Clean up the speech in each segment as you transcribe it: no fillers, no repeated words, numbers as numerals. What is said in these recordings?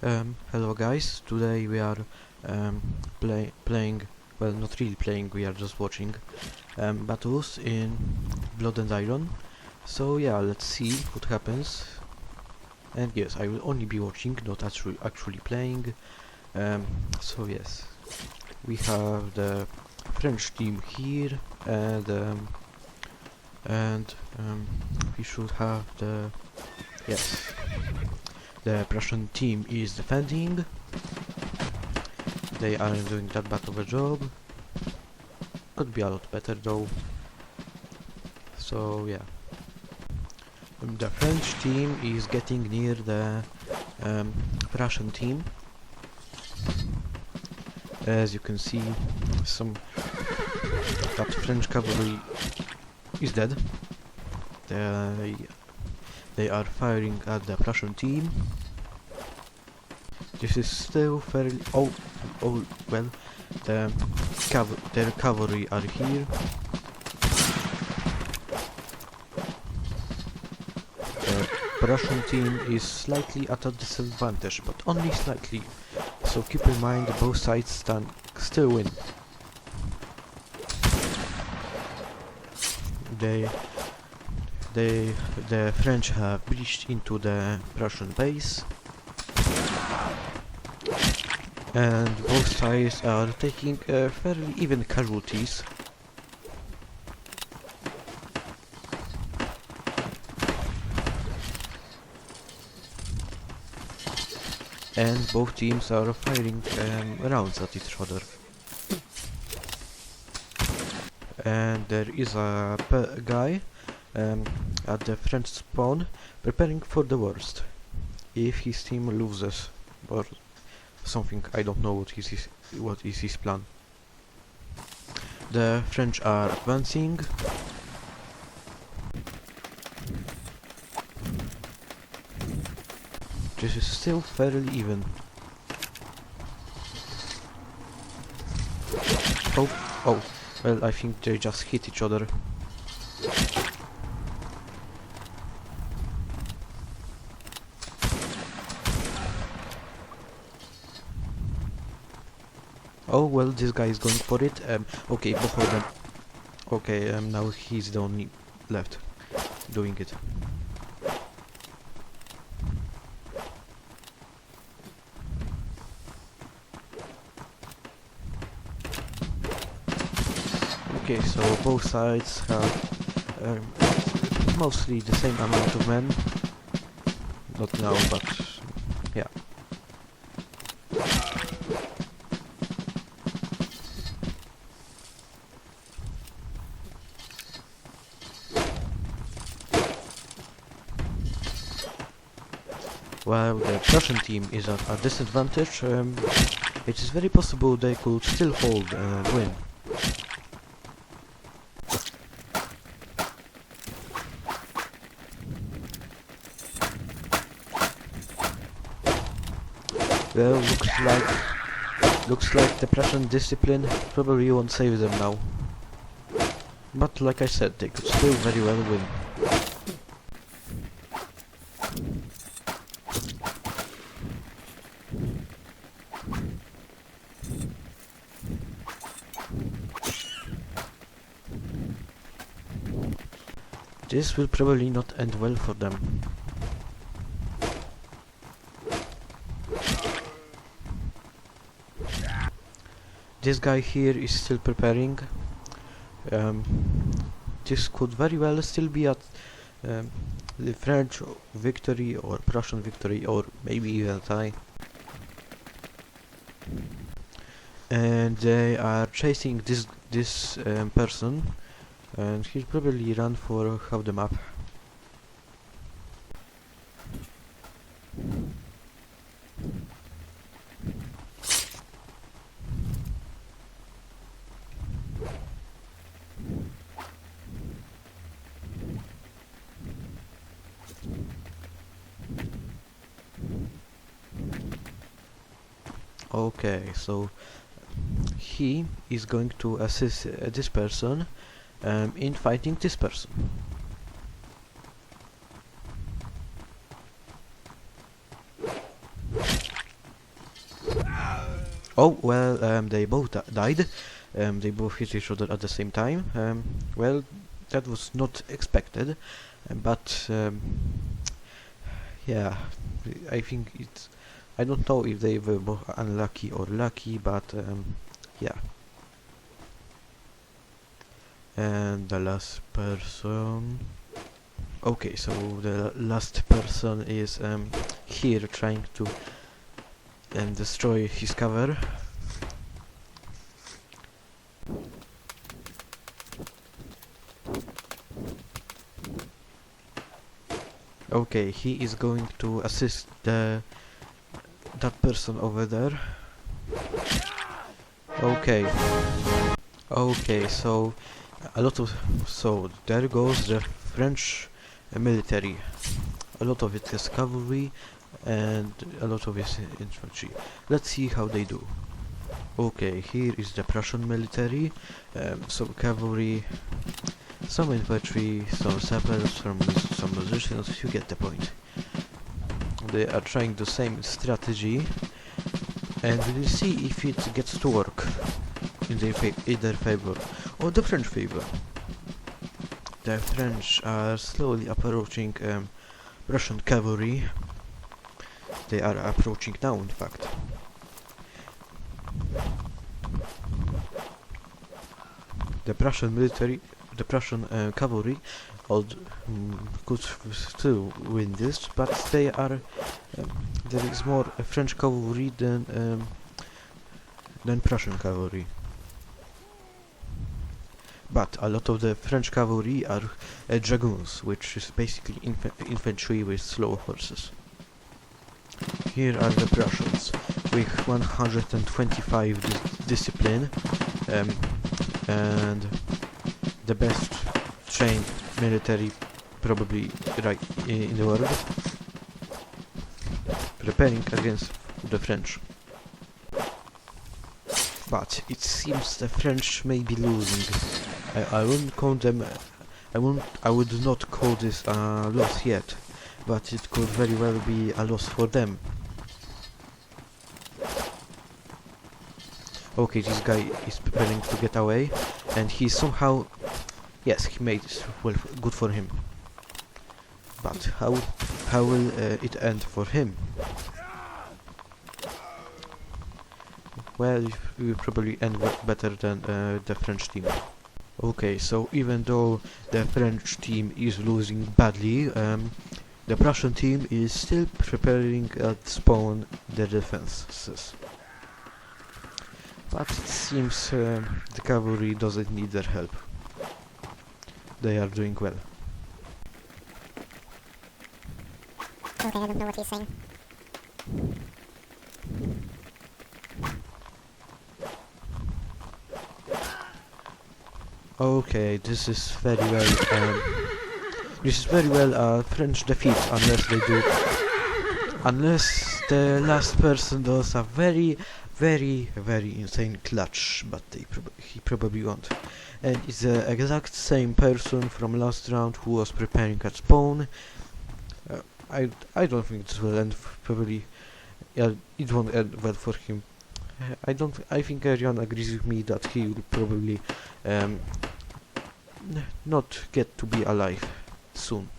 Hello guys, today we are playing, well, not really playing, we are just watching battles in Blood and Iron. So yeah, let's see what happens. And yes, I will only be watching, not actually playing. So yes, we have the French team here, and we should have yes, the Prussian team is defending. They aren't doing that bad of a job. Could be a lot better though. So yeah. The French team is getting near the Prussian team. As you can see, that French cavalry is dead. They are firing at the Prussian team. This is still fairly... oh well, their cavalry are here. The Prussian team is slightly at a disadvantage, but only slightly. So keep in mind both sides still win. The French have breached into the Prussian base, and both sides are taking fairly even casualties. And both teams are firing rounds at each other. And there is a guy at the French spawn preparing for the worst. If his team loses or something, I don't know what is his plan. The French are advancing. This is still fairly even. Oh, well, I think they just hit each other. Oh, well, this guy is going for it. Okay, both of them. Okay, now he's the only left doing it. Okay, so both sides have mostly the same amount of men. Not now, but yeah. While the Prussian team is at a disadvantage, it is very possible they could still hold and win. Well, looks like the Prussian discipline probably won't save them now. But like I said, they could still very well win. This will probably not end well for them. This guy here is still preparing. This could very well still be at the French victory or Prussian victory, or maybe even a tie. And they are chasing this person, and he'll probably run for half the map. Okay, so he is going to assist this person in fighting this person. Oh, well, they both died. They both hit each other at the same time. Well, that was not expected, but yeah, I think it's. I don't know if they were both unlucky or lucky, but yeah. And the last person. Okay, so the last person is here trying to destroy his cover. Okay, he is going to assist that person over there. Okay. Okay, so there goes the French military. A lot of it is cavalry and a lot of it is infantry. Let's see how they do. Okay, here is the Prussian military, some cavalry, some infantry, some sappers, some musicians, you get the point. They are trying the same strategy, and we'll see if it gets to work in their favor or the French favor. The French are slowly approaching Russian cavalry. They are approaching now, in fact. The Prussian military, the Prussian cavalry could still win this, but they are there is more French cavalry than Prussian cavalry. But a lot of the French cavalry are dragoons, which is basically infantry with slow horses. Here are the Prussians with 125 discipline and the best trained military probably right in the world, preparing against the French. But it seems the French may be losing. I wouldn't call them. I would not call this a loss yet, but it could very well be a loss for them. Okay, this guy is preparing to get away, and he somehow, yes, he made it. Well, good for him. But how will it end for him? Well, it will probably end better than the French team. Okay, so even though the French team is losing badly, the Prussian team is still preparing at spawn their defenses. But it seems the cavalry doesn't need their help. They are doing well. Okay, I don't know what he's saying. Okay, this is very well a French defeat, unless the last person does a very insane clutch, but he probably won't. And it's the exact same person from last round who was preparing at spawn. I don't think this will end probably. Yeah, it won't end well for him. I think everyone agrees with me that he will probably not get to be alive soon.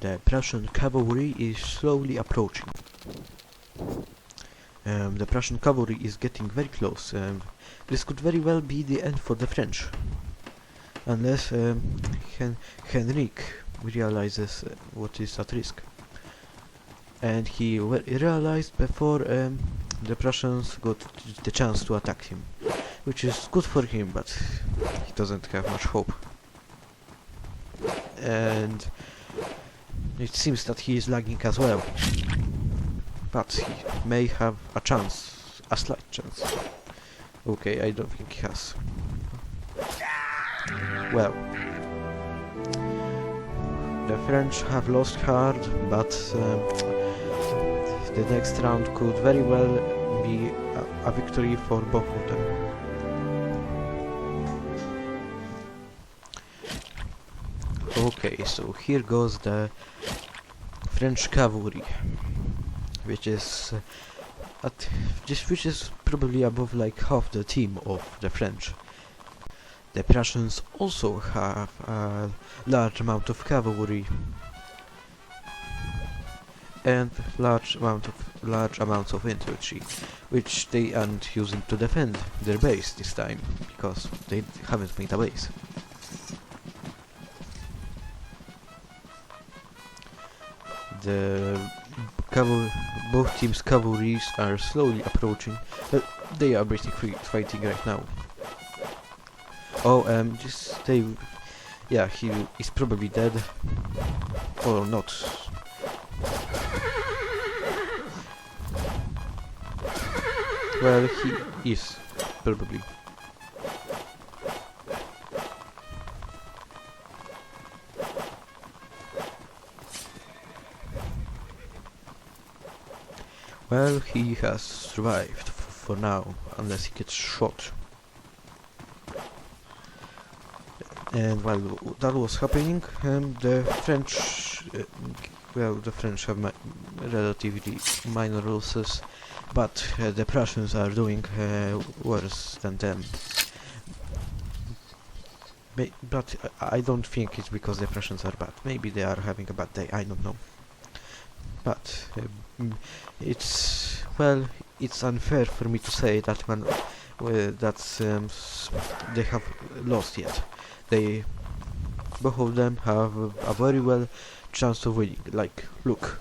The Prussian cavalry is slowly approaching. The Prussian cavalry is getting very close. This could very well be the end for the French, unless Henrik realizes what is at risk. And he realized before the Prussians got the chance to attack him, which is good for him, but he doesn't have much hope. And it seems that he is lagging as well, but he may have a chance, a slight chance. Okay, I don't think he has. Well, the French have lost hard, but the next round could very well be a victory for both of them. Okay, so here goes the French cavalry, which is at this, which is probably above like half the team of the French. The Prussians also have a large amount of cavalry and large amounts of infantry, which they aren't using to defend their base this time because they haven't made a base. The both teams' cavalries are slowly approaching, but they are basically fighting right now. Oh, yeah, he is probably dead, or not. Well, he is, probably. Well, he has survived for now, unless he gets shot. And while that was happening, the French, the French have relatively minor losses, but the Prussians are doing worse than them. But I don't think it's because the Prussians are bad. Maybe they are having a bad day, I don't know. But it's unfair for me to say that when they have lost yet. Both of them have a very well chance of winning. Like, look,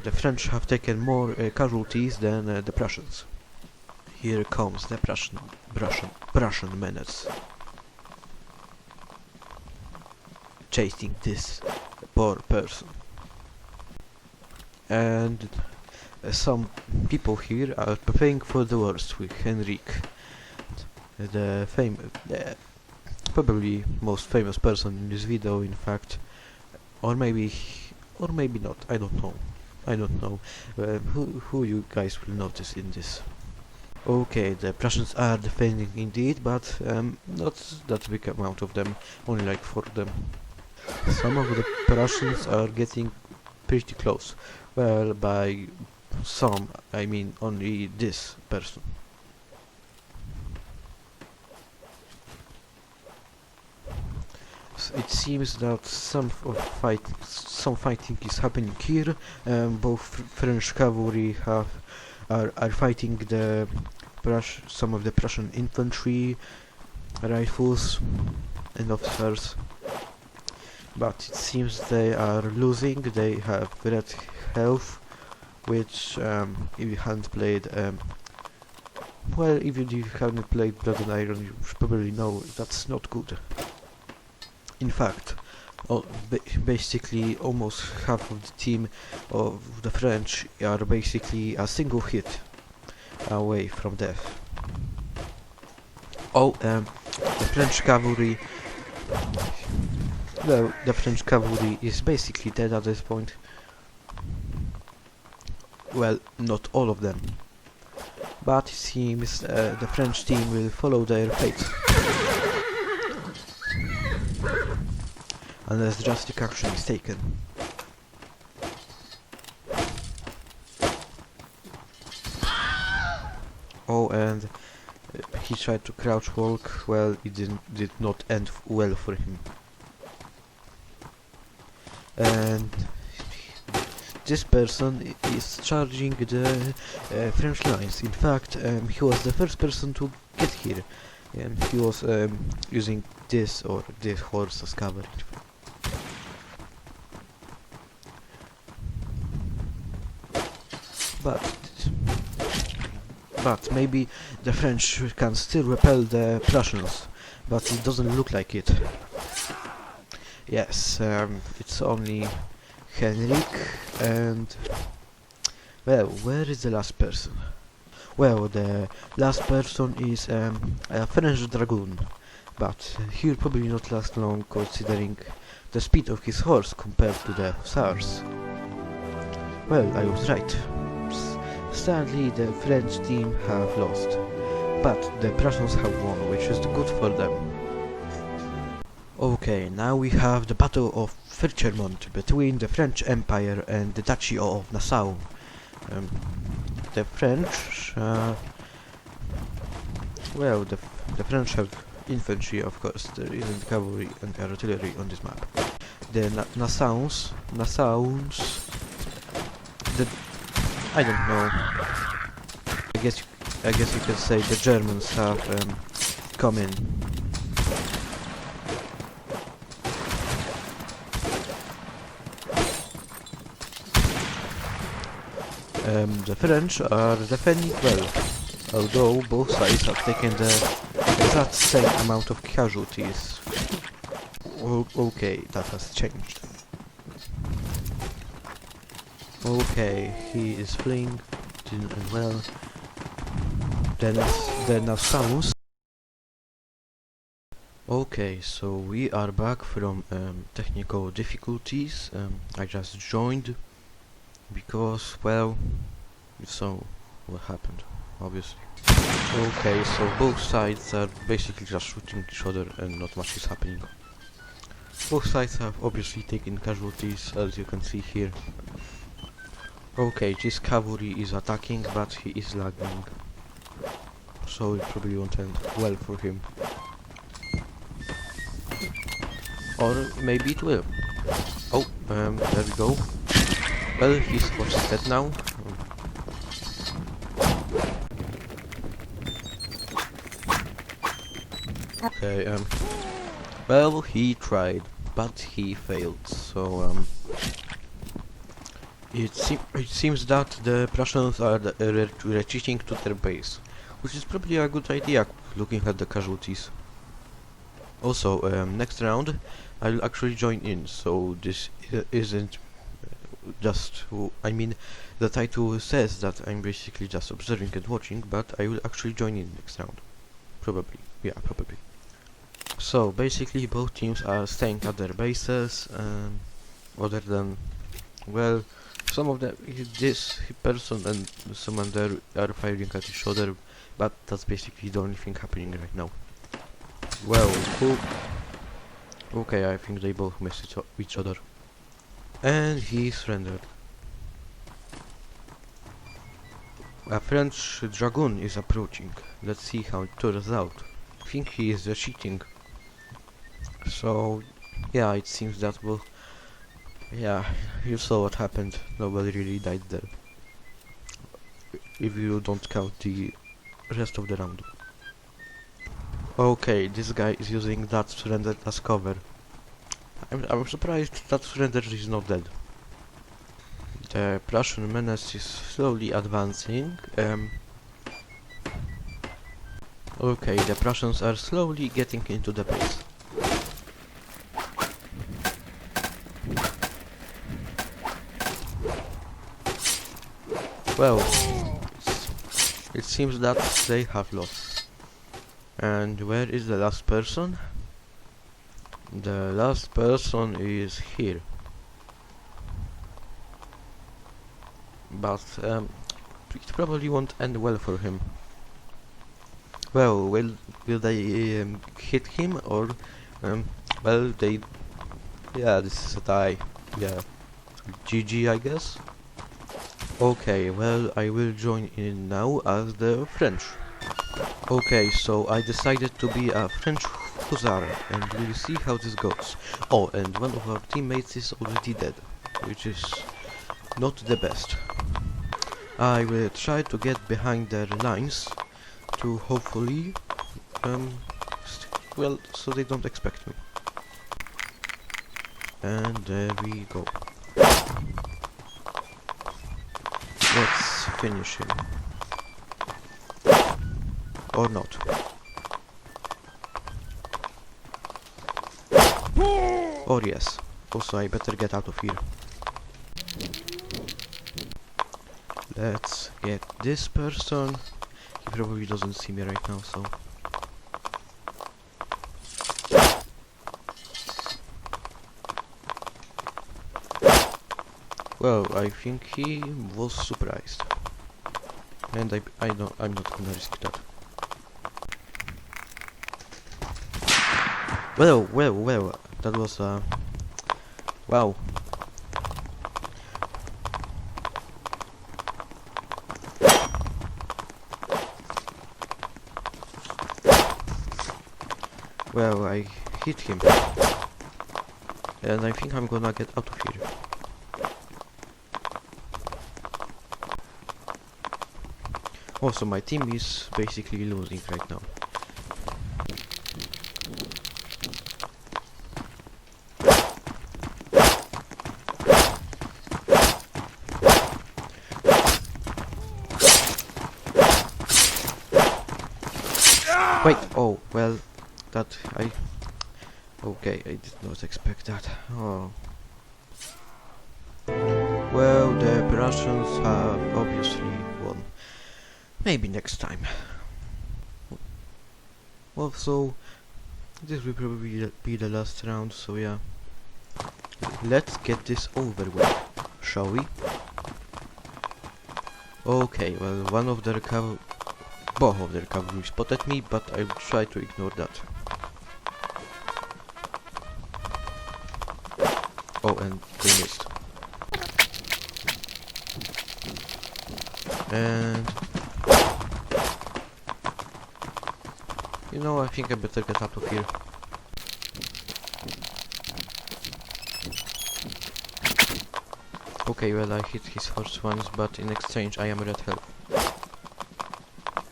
the French have taken more casualties than the Prussians. Here comes the Prussian menace, chasing this poor person. And some people here are preparing for the worst with Henrique, the probably most famous person in this video, in fact, or maybe not. I don't know. Who you guys will notice in this. Okay, the Prussians are defending indeed, but not that big amount of them, only like 4 of them. Some of the Prussians are getting pretty close. Well, by some, I mean only this person. It seems that some fighting is happening here. Both French cavalry are fighting some of the Prussian infantry, rifles, and officers. But it seems they are losing. They have red health, which if you haven't played, if you haven't played Blood and Iron, you probably know that's not good. In fact, basically almost half of the team of the French are basically a single hit away from death. The French cavalry. Well, the French cavalry is basically dead at this point. Well, not all of them. But it seems the French team will follow their fate. Unless drastic action is taken. Oh, and he tried to crouch walk. Well, it did not end well for him. And this person is charging the French lines. In fact, he was the first person to get here. He was using this horse as cover. But maybe the French can still repel the Prussians, but it doesn't look like it. Yes, it's only Henrique and... Well, where is the last person? Well, the last person is a French dragoon, but he'll probably not last long considering the speed of his horse compared to the hussars. Well, I was right. Sadly, the French team have lost, but the Prussians have won, which is good for them. Okay, now we have the Battle of Firchermont between the French Empire and the Duchy of Nassau. the French, well, the French have infantry, of course. There isn't cavalry and artillery on this map. The Nassau's, the I don't know. I guess you could say the Germans have come in. The French are defending well, although both sides have taken the exact same amount of casualties. Okay, that has changed. Okay, he is fleeing, doing well. Then Nassau's. Okay, so we are back from technical difficulties. I just joined because, well, you saw what happened, obviously. Okay, so both sides are basically just shooting each other and not much is happening. Both sides have obviously taken casualties, as you can see here. Okay, this cavalry is attacking, but he is lagging, so it probably won't end well for him. Or maybe it will. Oh, there we go. Well, he's dead now. Okay, well, he tried, but he failed, so, it seems that the Prussians are retreating to their base, which is probably a good idea, looking at the casualties. Also, next round, I'll actually join in, so this isn't just... I mean, the title says that I'm basically just observing and watching, but I will actually join in next round. Probably. Yeah, probably. So, basically, both teams are staying at their bases, other than... Well, some of them... This person and someone there are firing at each other, but that's basically the only thing happening right now. Well, cool. Okay, I think they both missed each other. And he surrendered. A French dragoon is approaching. Let's see how it turns out. I think he is cheating. So, yeah, it seems that will... Yeah, you saw what happened. Nobody really died there. If you don't count the rest of the round. Okay, this guy is using that surrender as cover. I'm surprised that surrender is not dead. The Prussian menace is slowly advancing. Okay, the Prussians are slowly getting into the base. Well, it seems that they have lost. And where is the last person? The last person is here. But it probably won't end well for him. Well, will they hit him or well, they... Yeah, this is a tie. Yeah, GG, I guess. Okay, well, I will join in now as the French. Okay, so I decided to be a French hussar, and we'll see how this goes. Oh, and one of our teammates is already dead, which is not the best. I will try to get behind their lines to hopefully, well, so they don't expect me. And there we go. Let's finish him. Or not. Or yes. Also, I better get out of here. Let's get this person. He probably doesn't see me right now, so... Well, I think he was surprised. And I'm not gonna risk that. Well, that was wow. Well, I hit him. And I think I'm gonna get out of here. Also, my team is basically losing right now. Wait, oh, well, okay, I did not expect that. Oh. Well, the Russians have obviously won. Maybe next time. Well, so this will probably be the last round, so yeah. Let's get this over with, shall we? Okay, well, both of the cavalry spotted me, but I will try to ignore that. Oh, and they missed. And you know, I think I better get out of here. Okay, well, I hit his horse once, but in exchange I am red health.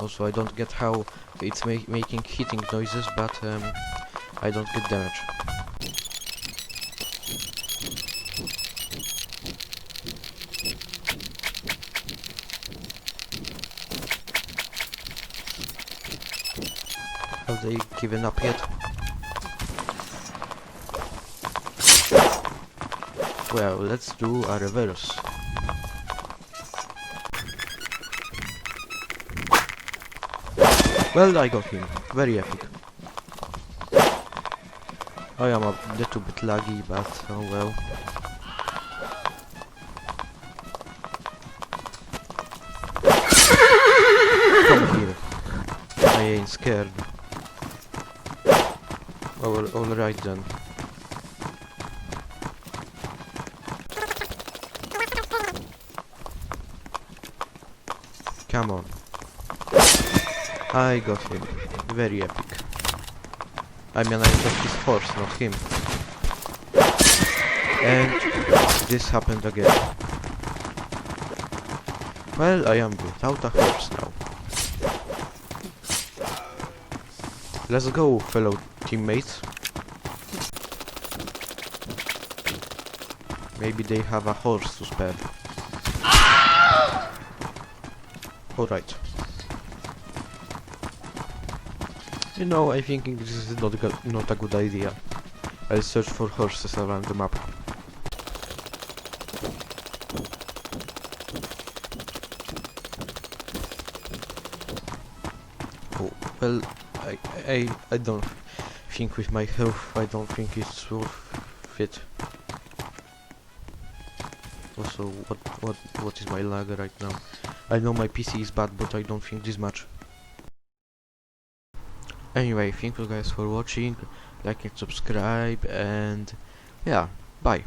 Also, I don't get how it's making hitting noises, but I don't get damage. Have they given up yet? Well, let's do a reverse. Well, I got him. Very epic. I am a little bit laggy, but oh well. Come here. I ain't scared. Alright then. Come on. I got him. Very epic. I mean, I got his horse, not him. And this happened again. Well, I am without a horse now. Let's go, fellow teammates. Maybe they have a horse to spare. Alright. You know, I think this is not a good idea. I'll search for horses around the map. Oh, well, I don't think with my health, I don't think it's worth it. Also, what is my lag right now? I know my PC is bad, but I don't think this much. Anyway, thank you guys for watching, like and subscribe, and yeah, bye.